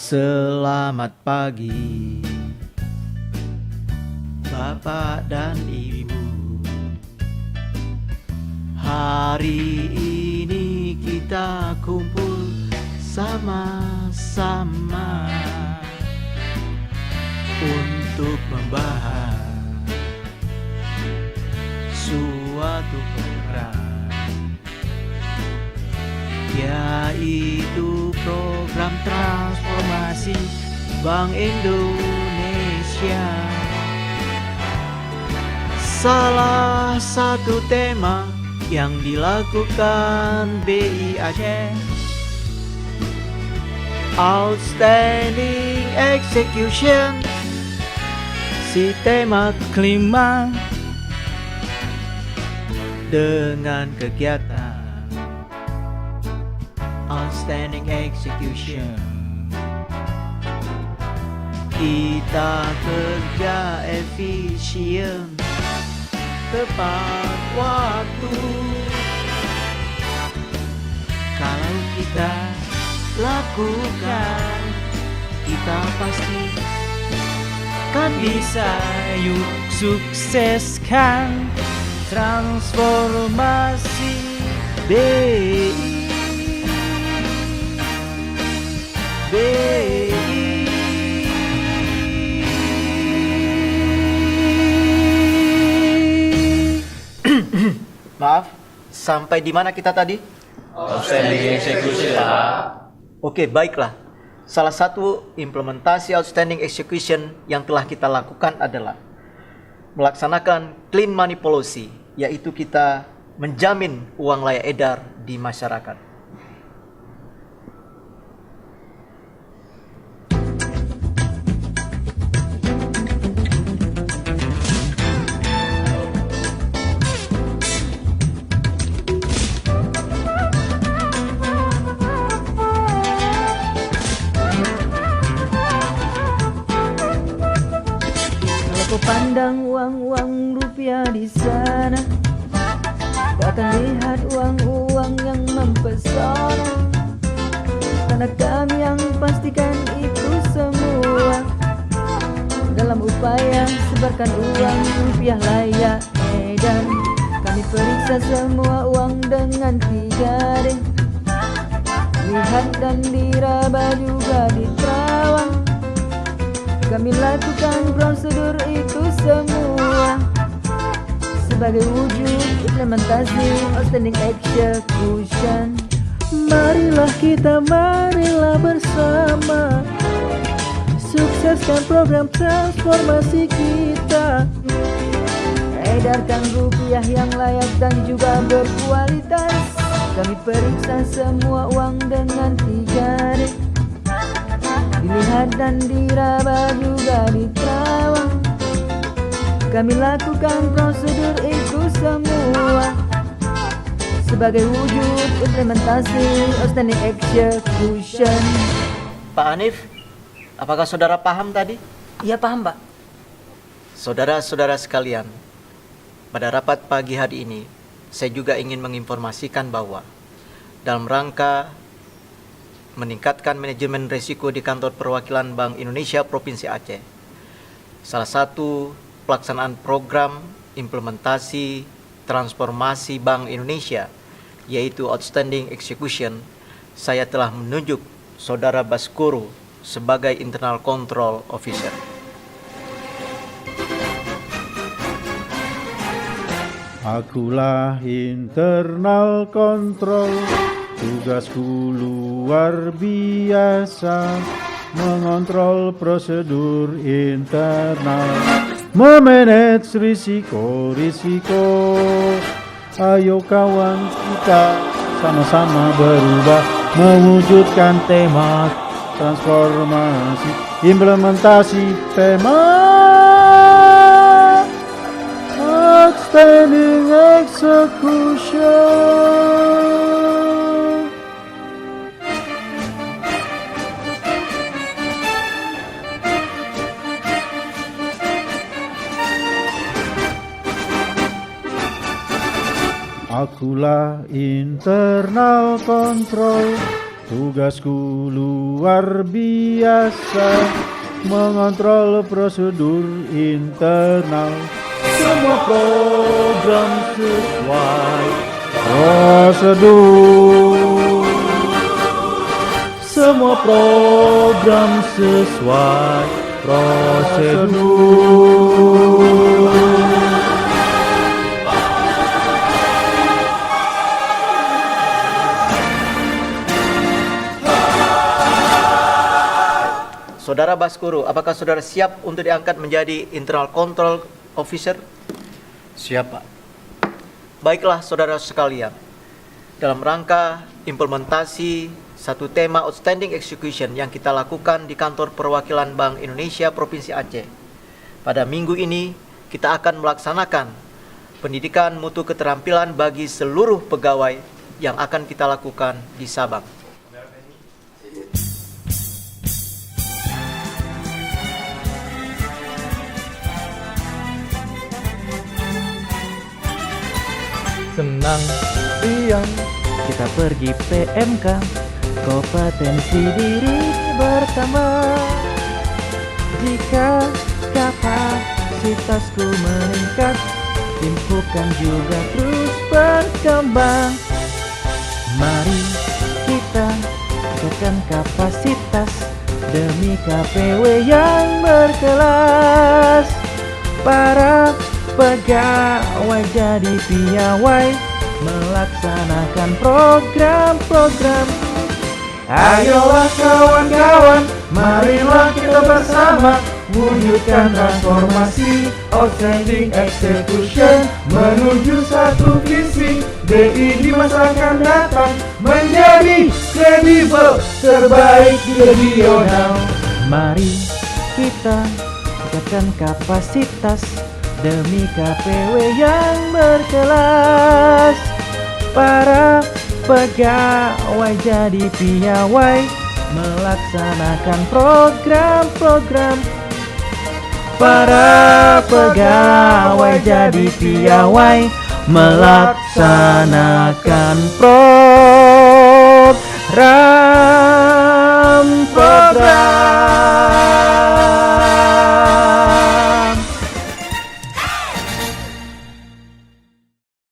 Selamat pagi, Bapak dan Ibu. Hari ini kita kumpul sama-sama untuk membahas suatu program, yaitu program transformasi Bank Indonesia. Salah satu tema yang dilakukan BI Aceh, Outstanding Execution, si tema kelima dengan kegiatan Outstanding Execution. Kita kerja efisien, tepat waktu. Kalau kita lakukan, kita pasti kan bisa. Yuk sukseskan transformasi BI. Maaf, sampai di mana kita tadi? Outstanding execution, Pak. Oke, baiklah. Salah satu implementasi outstanding execution yang telah kita lakukan adalah melaksanakan clean money policy, yaitu kita menjamin uang layak edar di masyarakat. Pandang uang-uang rupiah di sana, akan lihat uang-uang yang mempesona. Karena kami yang pastikan itu semua dalam upaya sebarkan uang rupiah layak edar. Kami periksa semua uang dengan 3D, lihat dan diraba juga diterawang. Kami lakukan prosedur itu semua sebagai wujud implementasi outstanding execution. Marilah bersama sukseskan program transformasi kita. Edarkan rupiah yang layak dan juga berkualitas. Kami periksa semua uang dengan 3D, dilihat dan diraba juga diterawang. Kami lakukan prosedur itu semua sebagai wujud implementasi outstanding execution. Pak Hanif, apakah saudara paham tadi? Iya paham, Pak. Saudara-saudara sekalian, pada rapat pagi hari ini, saya juga ingin menginformasikan bahwa dalam rangka meningkatkan manajemen risiko di kantor perwakilan Bank Indonesia Provinsi Aceh, salah satu pelaksanaan program implementasi transformasi Bank Indonesia, yaitu Outstanding Execution, saya telah menunjuk Saudara Baskoro sebagai Internal Control Officer. Akulah internal control, tugasku luar biasa, mengontrol prosedur internal, memanage risiko-risiko. Ayo kawan, kita sama-sama berubah, mewujudkan tema transformasi, implementasi tema outstanding execution. Akulah internal control, Tugasku luar biasa, mengontrol prosedur internal. Semua program sesuai prosedur. Semua program sesuai prosedur. Saudara Baskoro, apakah saudara siap untuk diangkat menjadi Internal Control Officer? Siap, Pak. Baiklah saudara sekalian, dalam rangka implementasi satu tema Outstanding Execution yang kita lakukan di kantor perwakilan Bank Indonesia Provinsi Aceh, pada minggu ini kita akan melaksanakan pendidikan mutu keterampilan bagi seluruh pegawai yang akan kita lakukan di Sabang. Senang, riang, kita pergi PMK, kompetensi diri bersama. Jika kapasitasku meningkat, timku kan juga terus berkembang. Mari kita tingkatkan kapasitas demi KPW yang berkelas. Para pegawai jadi piawai, melaksanakan program-program. Ayolah kawan-kawan, marilah kita bersama wujudkan transformasi Outstanding Execution menuju satu visi BI di masa akan datang, menjadi kredibel terbaik regional. Mari kita tingkatkan kapasitas demi KPW yang berkelas. Para pegawai jadi piawai, melaksanakan program-program. Para pegawai jadi piawai, melaksanakan program.